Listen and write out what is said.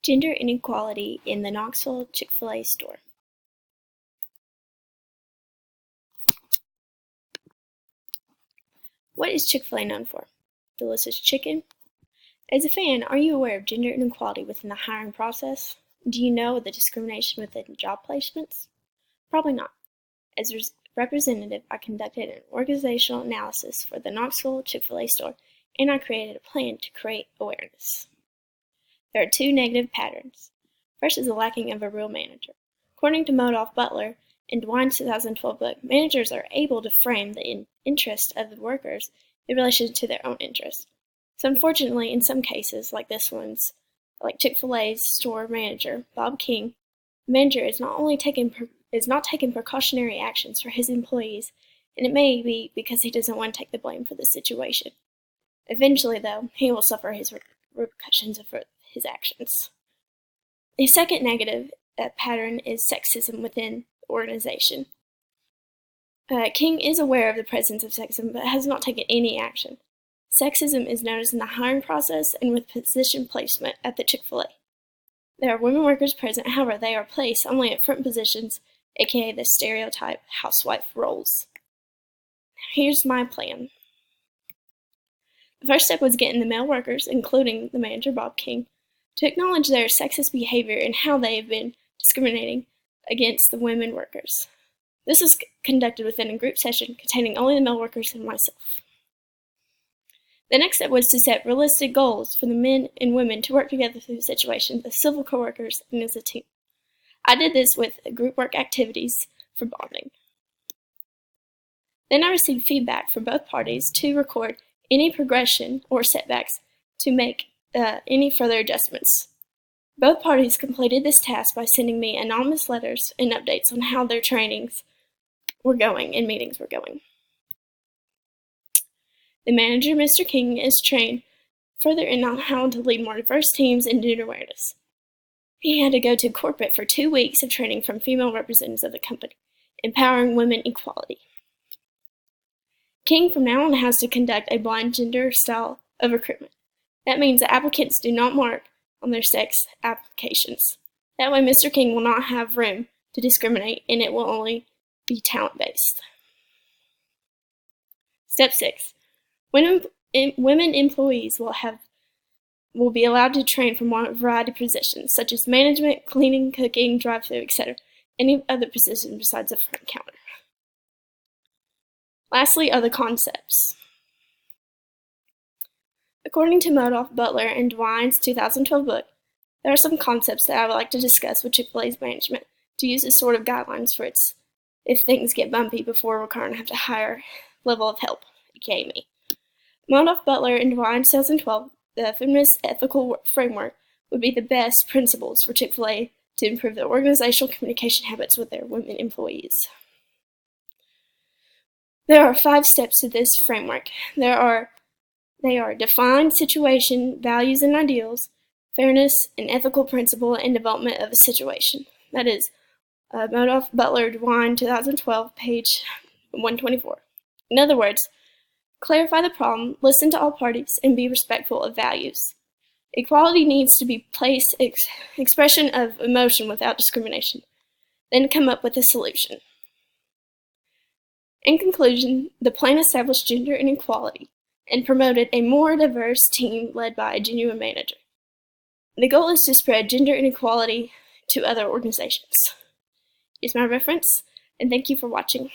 Gender inequality in the Knoxville Chick-fil-A store. What is Chick-fil-A known for? Delicious chicken? As a fan, are you aware of gender inequality within the hiring process? Do you know the discrimination within job placements? Probably not. As a representative, I conducted an organizational analysis for the Knoxville Chick-fil-A store, and I created a plan to create awareness. There are two negative patterns. First is the lacking of a real manager. According to Modoff Butler in DeWine's 2012 book, managers are able to frame the interest of the workers in relation to their own interests. So unfortunately, in some cases, like this one's, like Chick-fil-A's store manager, Bob King, the manager is not taking precautionary actions for his employees, and it may be because he doesn't want to take the blame for the situation. Eventually, though, he will suffer his repercussions of his actions. The second negative pattern is sexism within the organization. King is aware of the presence of sexism, but has not taken any action. Sexism is noticed in the hiring process and with position placement at the Chick-fil-A. There are women workers present, however, they are placed only at front positions, aka the stereotype housewife roles. Here's my plan. The first step was getting the male workers, including the manager Bob King, to acknowledge their sexist behavior and how they have been discriminating against the women workers. This was conducted within a group session containing only the male workers and myself. The next step was to set realistic goals for the men and women to work together through the situation as civil co-workers and as a team. I did this with group work activities for bonding. Then I received feedback from both parties to record any progression or setbacks to make any further adjustments. Both parties completed this task by sending me anonymous letters and updates on how their trainings were going and meetings were going. The manager, Mr. King, is trained further in on how to lead more diverse teams and gender awareness. He had to go to corporate for 2 weeks of training from female representatives of the company, empowering women equality. King from now on has to conduct a blind gender style of recruitment. That means that applicants do not mark on their sex applications. That way Mr. King will not have room to discriminate, and it will only be talent-based. Step 6. Women employees will be allowed to train for more variety of positions, such as management, cleaning, cooking, drive-thru, etc., any other position besides the front counter. Lastly are the concepts. According to Modoff, Butler, and DeWine's 2012 book, there are some concepts that I would like to discuss with Chick-fil-A's management to use as sort of guidelines for if things get bumpy before we're going to have to hire level of help, aka me. Modoff, Butler, and DeWine's 2012, the feminist ethical framework would be the best principles for Chick-fil-A to improve the organizational communication habits with their women employees. There are 5 steps to this framework. They are defined situation, values and ideals, fairness, and ethical principle, and development of a situation. That is Modoff, Butler, DeWine, 2012, page 124. In other words, clarify the problem, listen to all parties, and be respectful of values. Equality needs to be placed expression of emotion without discrimination. Then come up with a solution. In conclusion, the plan established gender inequality and promoted a more diverse team led by a genuine manager. The goal is to spread gender inequality to other organizations. Here's my reference, and thank you for watching.